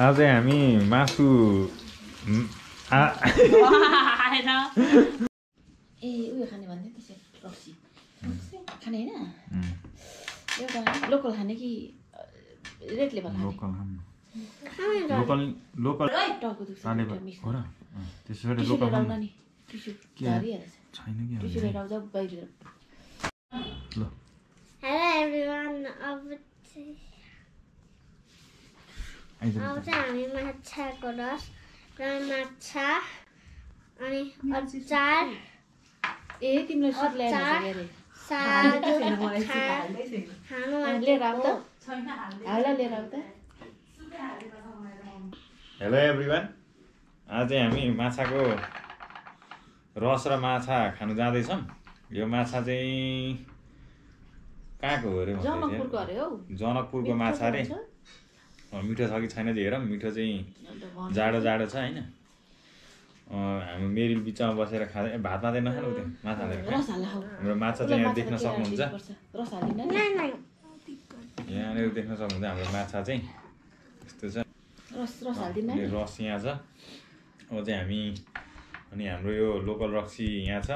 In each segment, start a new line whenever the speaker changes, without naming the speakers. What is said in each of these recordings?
आज हामी मासु
ए उयो खाने भन्दै त्यसो रक्सी खाने हैन एउटा लोकल खाने कि रेड लेभल खाने
लोकल लोकल
टाउको दुख्छ
हो र त्यसैले लोकल खानु
नि टिस्यु झारिहाल्छ
छैन कि
टिस्यु लिएर आउँदा बाहिर
ल
Hello everyone, अब चाहिँ हामी माछाको रस र माछा अनि अचार
ए तिमीले सुप ल्याएर अरे
साग खानु
लिएर आऊ त हाल्दा लिएर आऊ त
हेलो एभ्रिवान आज चाहिँ हामी माछाको रस र माछा खानु जाँदैछौँ यो माछा चाहिँ कहाँको हो अरे
जनकपुरको अरे हौ
जनकपुरको माछा अरे मिठो छ कि छैन हेरौँ मिठो चाहिँ जाडो जाडो छ होइन हामी मेरी बिचमा बसेर खाँदै भात मात्रै नखानु त्यो माछा हालेर हाम्रो माछा चाहिँ यहाँ देख्न सक्नुहुन्छ यहाँनिर देख्न सक्नुहुन्छ हाम्रो माछा चाहिँ यस्तो छ रस यहाँ छ अब चाहिँ हामी अनि हाम्रो यो लोकल रक्सी यहाँ छ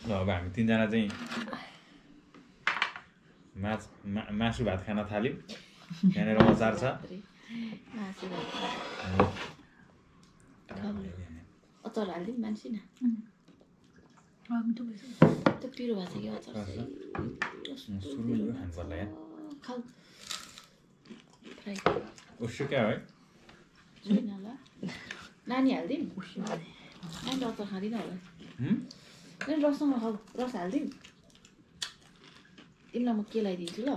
ल अब हामी तिनजना चाहिँ मासु भात खान थाल्यौँ यहाँनिर अचार छ
अचार हालिदिउँ मान्छे न त्यो पिरो भएको छ कि अचार
सुरु यो खानु पर्ला यहाँ
खाऊ फ्राई
उसो क्या है
छैन होला नानी हालिदिउँ नानी अचार खाँदिनँ होला नानी रससँग खाऊ रस हालिदिउँ तिमीलाई म के लगाइदिन्छु ल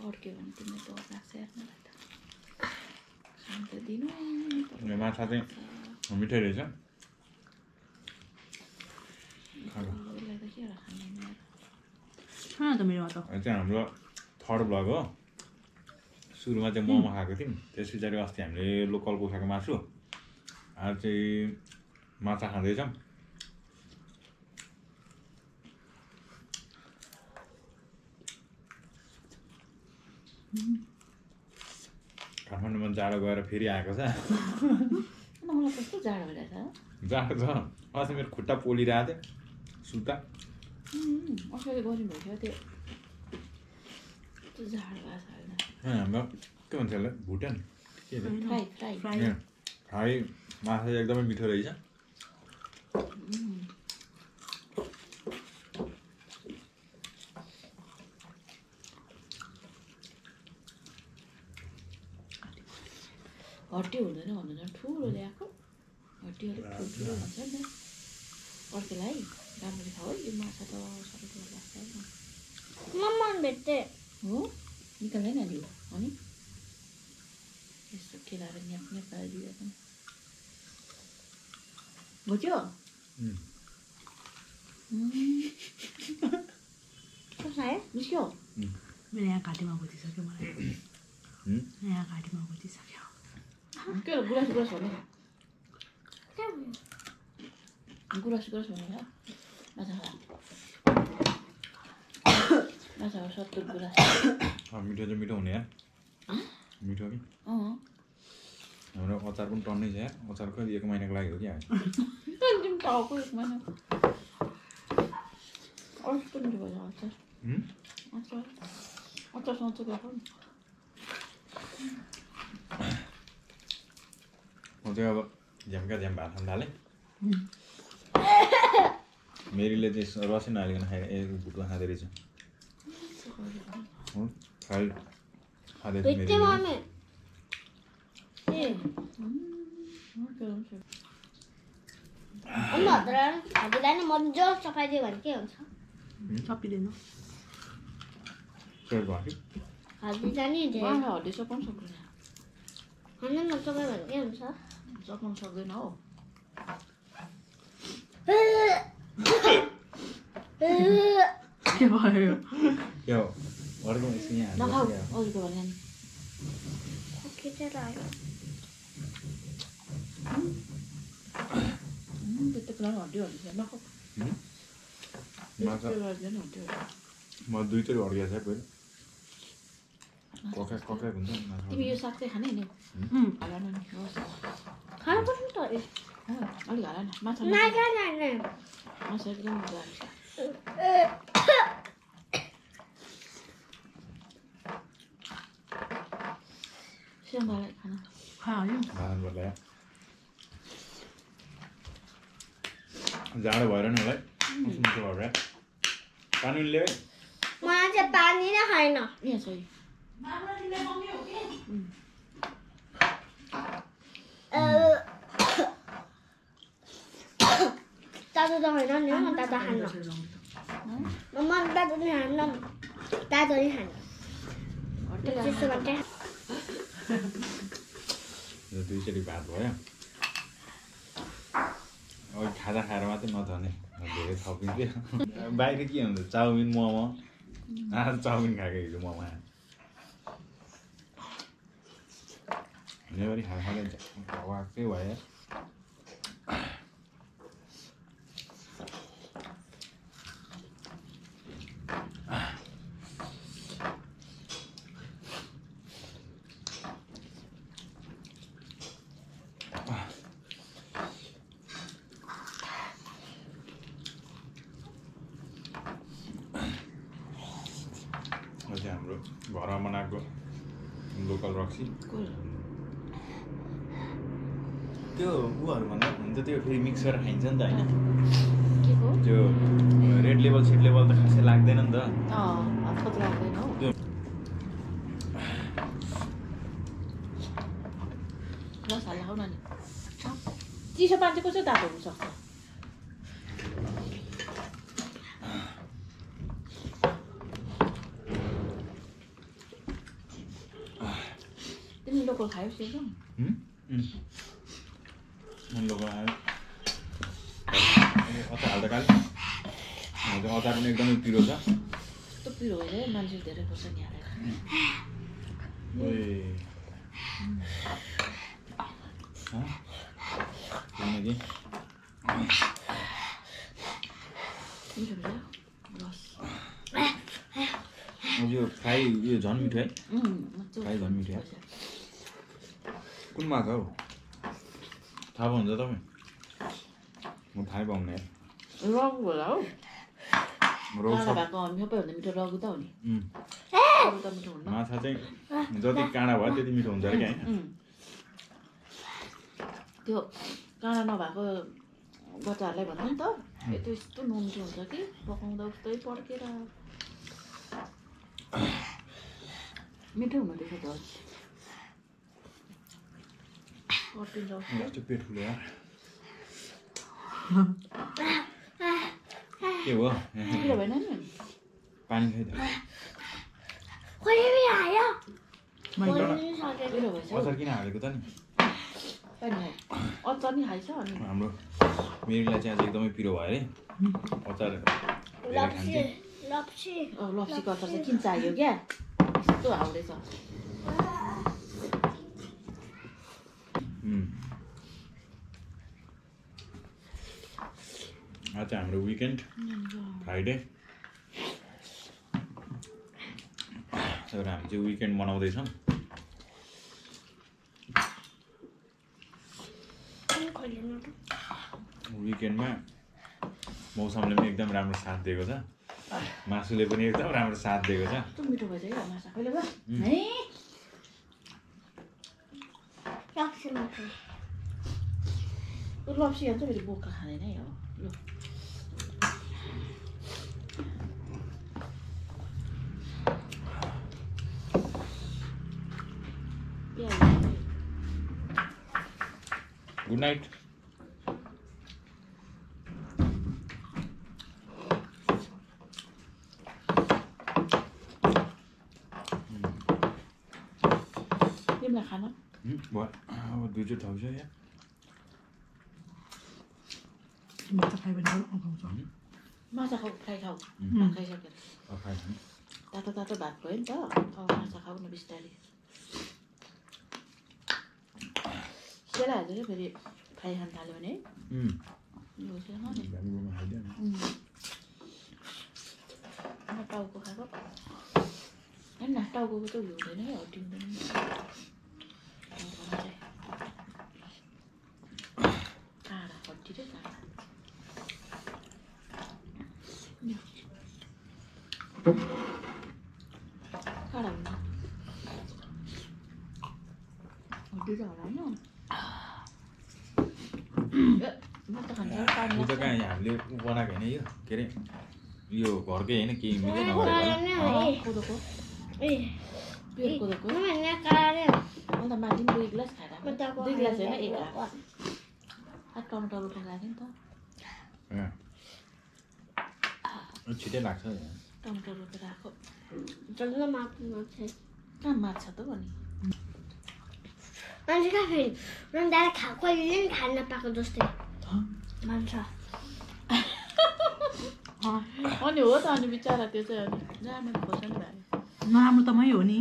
अड्क्यो भने तिमीलाई डर लाग्छ हेर्नलाई त खानु त दिनु
माछा चाहिँ मिठै रहेछ चाहिँ हाम्रो थर्ड भ्लग हो सुरुमा चाहिँ मोमो खाएको थियौँ त्यस पछाडि अस्ति हामीले लोकल कुखुराको मासु आज चाहिँ माछा खाँदैछौँ काठमाडौँमा जाडो गएर फेरि आएको छ
मलाई कस्तो जाडो भइरहेछ
जाडो छ अस्ति मेरो खुट्टा पोलिरहेको थियो सुता
अस्ति गर्नु भइसक्यो त्यो जाडो भएको छ
हाम्रो के भन्छ यसलाई भुटान के
फ्राई फ्राई
फ्राई माछा चाहिँ एकदमै मिठो रहेछ
हड्डी हुँदैन भन्नु झन् ठुलो ल्याएको हड्डी अलिक ठुल्ठुलो हुन्छ नि त अर्कोलाई राम्ररी खाऊ यो माछा त सबै ठुलो लाग्छ
मन भेट्टे
हो निकाल्दैन नि हो अनि यस्तो केलाएर न्याप न्याप पारिदिँदा पनि बुझ्यो
कस्तो आयो
बुझ्यो
मेरो यहाँ घाँटीमा बुझिसक्यो मलाई यहाँ घाँटीमा बुझिसक्यो
के गुराँस गुराँस भन्नु गुराँस गुराँस भन्नु माछा माछा 70 गुराँस
मिठो चाहिँ मिठो हुने यार मिठो कि हाम्रो अचार पनि टन्नै छ यार अचार कहिले 1 महिनाको लागि हो कि
टाउको 1 महिना कस्तो मिठो भएछ अचार अचार अचारसँग खाऊ
म चाहिँ अब झ्याम्का झ्याम भात खान थालेँ मेरीले चाहिँ रसै नहालिकन भुटुवा खाँदै रहेछ फ्राई खाँदै
भेट्टे मम्मी हजुरलाई नि मजा चपाइदियो भने के हुन्छ
सपिँदैन
हजुर जाने
हड्डी सपाउनु सक्दैन
खानु न चपाइ भने के हुन्छ
सपाउनु सक्दैन हौ
के भयो
के हो अरूको एकछिन यहाँ
नखाऊ अरूको भने नि
खिचेर आयो
त्यस्तो कुरा हड्डी हड्डी छ नखाऊ
म दुईचोटि अड्किएको छ पहिले कक्याक हुन्छ नि माछा
तिमी यो साग चाहिँ खाने नि हाल न
खानुपर्छ नि त
अलिक हाल न माछा
नाइ
माछा एकदम मजा आउँछ सेमलाई खाना
खायो
खानुपर्ला जाडो भएर नि होला है मिठो भएर पानी ल्याऊ है
मलाई चाहिँ पानी नै खाएन
यहाँ छ
तातो त होइन नि म तातो खान्न म तातो नि खान्न तातो नि खान्न त्यस्तो मात्रै
दुईचोटि भात भयो अब खाजा खाएर मात्रै नथने धेरै थपिन्थ्यो बाहिर के हुन्छ चाउमिन मोमो आज चाउमिन खाएको हिजो मोमो हुनेभरि खाँदै वाक्कै भयो हाम्रो घरमा बनाएको लोकल रक्सी त्यो उहरू भन्दा हुन्छ त्यो फेरि मिक्स गरेर खाइन्छ नि त होइन त्यो रेड लेभल सेट लेभल त खासै लाग्दैन नि त
चिसो पानी चाहिँ कसरी तातो हुनसक्छ तिमी लोकल खायो सेको
लोकल आयो अचार हाल्दा काले अचार पनि एकदमै पिरो छ
त्यो पिरो होइन मान्छे धेरै खोर्सानी हालेर
यो फ्राई यो झन् मिठो है फ्राई झन् मिठो है कुनमा हौ थाहा पाउँछ तपाईँ म थाहै पाउने
रगु होला हौ काँडा भएको सबैभन्दा मिठो रगु त हो नि अरू त मिठो हुन्न
माछा चाहिँ जति काँडा भयो त्यति मिठो हुन्छ अरे क्या होइन
त्यो काँडा नभएको बच्चाहरूलाई भन्नु नि त त्यो यस्तो नमिठो हुन्छ कि पकाउँदा उस्तै पड्केर मिठो हुनु त्यसो त
पेट फुल्यो यार के हो
भएन नि
पानी खाइ अचार किन हालेको त नि
अचार नि खाइछ अनि
हाम्रो मेरीलाई चाहिँ आज एकदमै पिरो भयो अरे अचार
लप्सीको अचार चाहिँ किन चाहियो क्या यस्तो हाउडेछ
आज हाम्रो विकेन्ड फ्राइडे तर हामी चाहिँ विकेन्ड मनाउँदैछौँ विकेन्डमा मौसमले पनि एकदम राम्रो साथ दिएको छ मासुले पनि एकदम राम्रो साथ दिएको छ
मिठो भएछ क्या माछा कहिले भयो लप्सी हाल्छ फेरि बोका खाँदैन है हो लु
गुड नाइट
तिमीलाई खाना
अब दुईचोटि थाहा छ या
माछा खायो भने अगाउँछ
माछा खाऊ फ्राई खाऊ खाइसकेर तातो तातो भात भयो नि त अब माछा खाऊ न बिस्तारै सेला हालेर फेरि फ्राई खान थाल्यो भने टाउको खाएको होइन टाउको चाहिँ उयो हुँदैन है हड्डी हुँदैन काँडा हड्डी र काँडा काँडा हुँदैन हड्डी त होला होइन म त खान्छ
यो त कहाँ हामीले बनाएको होइन यो के अरे यो घरकै होइन केही मिल्दै नगरेको
कोदोको
ए
प्योर कोदोको
मम्मी यहाँ काले
अन्त माथि 2 गिलास खाएर 2 गिलास होइन 1 गिलास टमाटर रोपेर राखेँ नि त
छिटै लाग्छ
टमाटर रोपेर राखेको
जल्दी मार्नु छ
कहाँ मार्छ त भने
मान्छे कहाँ फेरि रन्दाएर कहिले पनि खान नपाएको जस्तै मान्छ
अनि हो त अनि बिचरा त्यो चाहिँ अनि राम्रो खोर्सानी भयो
नराम्रो त मै हो नि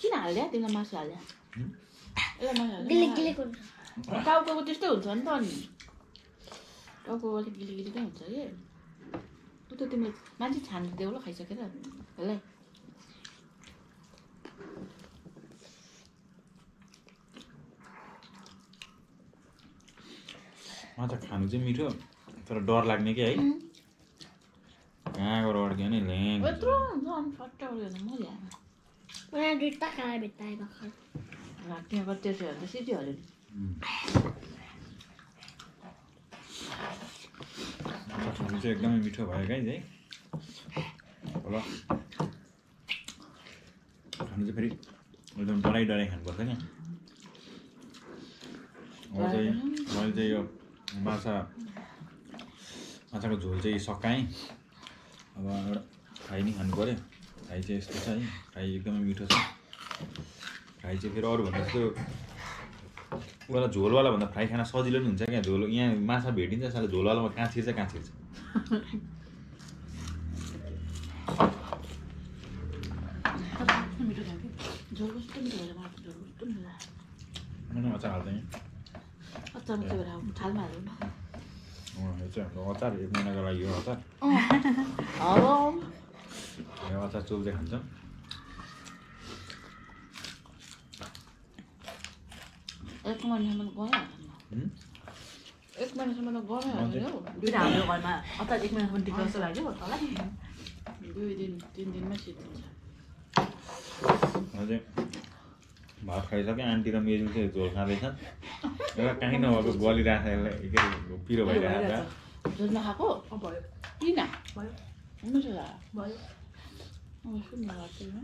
किन हाल्यो तिमीलाई मासु हाल्यो यसलाई मासु
गिलिक
हाल्यो
गिलिक हुन्छ
टाउको त्यस्तै हुन्छ नि त अनि टाउको अलिक गिली गिलिकै हुन्छ कि उ त तिमीले मान्छे छानेर देऊ ल खाइसकेर यसलाई
माछा खानु चाहिँ मिठो तर डर लाग्ने कि है कहाँबाट अड्क्यो नि ल्याङ
यत्रो हुन्छ अनि फट्टा उड्यो भने म ल्याएन
मलाई दुईटा काला भेट्टा आयो भर्खर
त्यहाँ कति त्यसो हाल्छ सिटी हाल्यो नि
माछा खानु चाहिँ एकदमै मिठो भयो गाइज है ल खानु चाहिँ फेरि एकदम डराइ खानुपर्छ क्या मैले चाहिँ यो माछाको झोल चाहिँ सकाएँ अब एउटा फ्राई नि खानु पऱ्यो फ्राई चाहिँ यस्तो छ है फ्राई एकदमै मिठो छ फ्राई चाहिँ फेरि अरूभन्दा जस्तो उनीहरूलाई झोलवाला भन्दा फ्राई खान सजिलो नि हुन्छ क्या झोल यहाँ माछा भेटिन्छ साले झोलवालामा कहाँ छिर्छ
झोल कस्तो मिठो भएर झोल कस्तो मिठो
अचार हाल्दैन
अचार मिठो भएर थालमा हाल्नु
यो चाहिँ हाम्रो अचार 1 महिनाको लागि हो अचार यो अचार चोल्दै खान्छ
एक महिनासम्म गयो 1 महिनासम्म त गयो
दुईवटा हाम्रो घरमा अचार 1 महिनासम्म टिक्छ जस्तो लाग्यो होला
2 दिन 3 दिनमा सिद्धिन्छ
अझै भात खाइसक्यो आन्टी र मेजु चाहिँ झोल खाँदैछन् एउटा काहीँ नभएको गलिरहेको छ यसलाई के अरे पिरो भइरहेको छ
झोल नखाएको
भयो
किन
भयो
मिठो लाग्यो
भयो
सुन्न लाग्दैन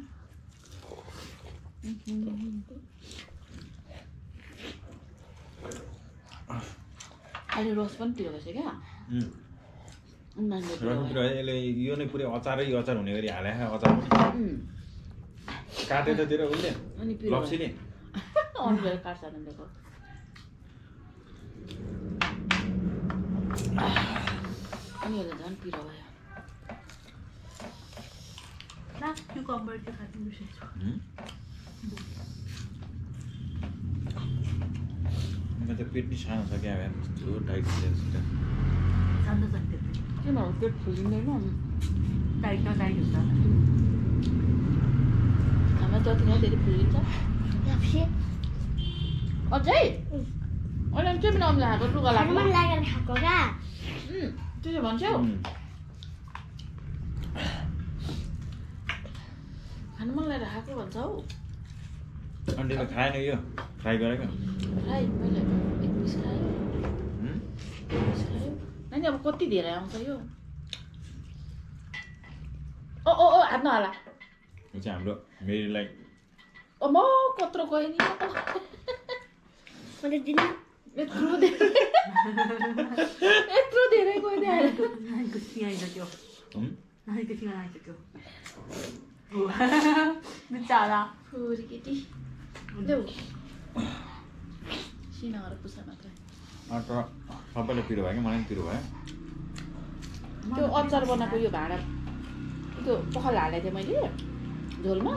अहिले रस पनि पिरो भएछ क्या
रसपिरो यसले यो नै पुरै अचारै अचार हुने गरी हालेको अचार पनि काटेर दिएर उसले
अनि
लप्सीले
अनुले काट्छ दिएको अनि यसले झन् पिरो भयो
ना क्युकम्बर चाहिँ खानु बिर्सेछु
म त पेट नि सानो छ क्या यस्तो टाइट छ
सानो छ त्यो
किन हो पेट फुलिँदैन
टाइट नटाइट हुन्छ
खाना जति नै धेरै फुलिन्छ
लाप्सी
अझै अहिले चाहिँ पनि अम्ला हातको लुगा लाग्नु
मन लागेर खाएको क्या
त्यसो भन्छौ खानु मन लागेर खाएको भन्छ हौ
अन्डीले खाएन यो फ्राई गरेको
फ्राई मैले 1 पिस खायो नानी अब कति धेरै आउँछ यो ओ हात नहाला
यो चाहिँ हाम्रो मेरीलाई
म कत्रो गएँ नि
मैले दिन
यत्रो धेरै गएँ नि अहिले
नानीको सिङ आइसक्यो नानीको सिङ आइसक्यो बिचारा
छोरी केटी देऊ सिनाएर पुसा मात्रै
तर सबैले पिरो भयो कि मलाई पनि पिरो भयो
त्यो अचार बनाएको यो भाँडा त्यो पखाल हालेको थिएँ मैले झोलमा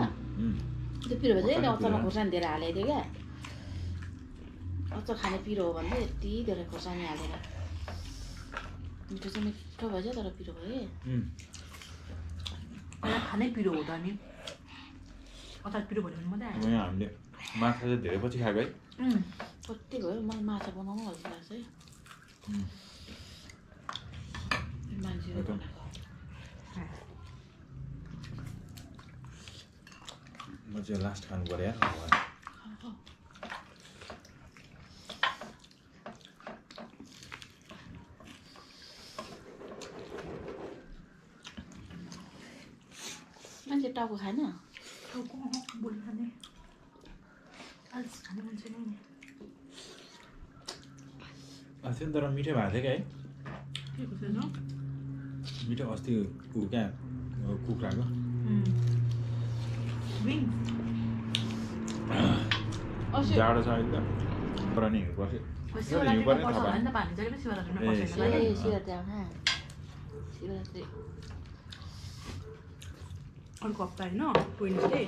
त्यो पिरो भएछ नि अचारमा खोर्सानी धेरै हालेको थिएँ क्या अचार खाने पिरो हो भने यति धेरै खोर्सानी हालेर मिठो चाहिँ मिठो भएछ तर पिरो भयो
खानै पिरो हो त अनि अचार पिरो भयो भने मात्रै आयो
यहाँ हामीले माछा चाहिँ धेरै पछि खाएको है
कति भयो मलाई माछा बनाउनु अल्छी लाग्छ है मान्छेले बनाएको
म चाहिँ लास्ट खानु पर्यो यार
मान्छे टाउको खाएन
टाउको भोलि खाने आज खाने मान्छे नै नि
अस्ति तर मिठो भएको थियो क्या है
के कसो छ
मिठो अस्ति क्या कुखुराको जाडो छ अहिले त तर नि हिँड्नु पर्छ हिँड्नु पर्ने थाहा पाएँ
पानी जहिले पनि शिवरात्रिमा
ए,
पर्छ
शिवरात्रि आउँछ शिवरात्रि
अर्को हप्ता होइन वेडनेसडे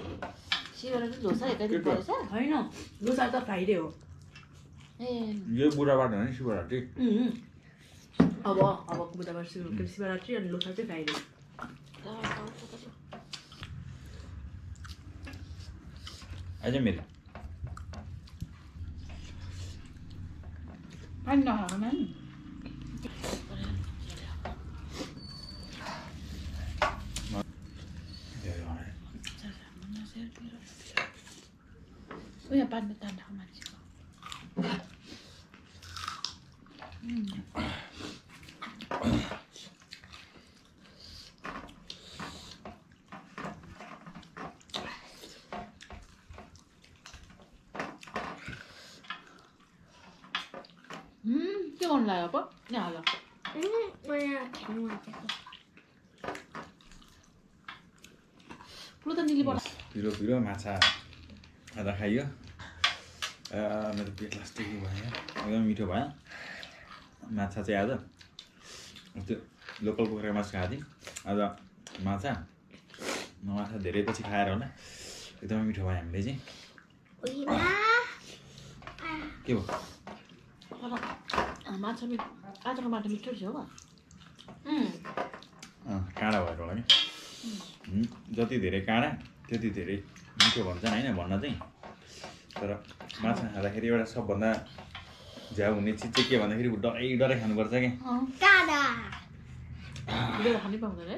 शिवरात्रि ढोसा एकातिर परेछ
होइन लोसार त फ्राइडे हो
ए
यो बुढाबाट हो नि शिवरात्रि
अब बुधबार शिवरात्रि अनि लोसार चाहिँ फ्राइडे
आइज मेरो
पानी नखाएको नानी उयो पानी तान्दाको मान्छेको के गर्नु लाग्यो अब यहाँ हाल ठुलो त निली बना
पिरो पिरो माछा खाँदा खाइयो मेरो पेट लास्टिक भयो एकदम मिठो भयो माछा चाहिँ आज त्यो लोकल कुखुराको मासु खाएको थिएँ आज माछा माछा धेरै पछि खाएर होला एकदमै मिठो भयो हामीले चाहिँ के भयो
माछा आजको माटो मिठो थियो हो
काँडा भएर होला कि जति धेरै काँडा त्यति धेरै मिठो भन्छन् होइन भन्न चाहिँ तर माछा खाँदाखेरि एउटा सबभन्दा झ्याउ हुने चिज चाहिँ के भन्दाखेरि डरै डरै खानुपर्छ क्या
खानै पाउँदैन है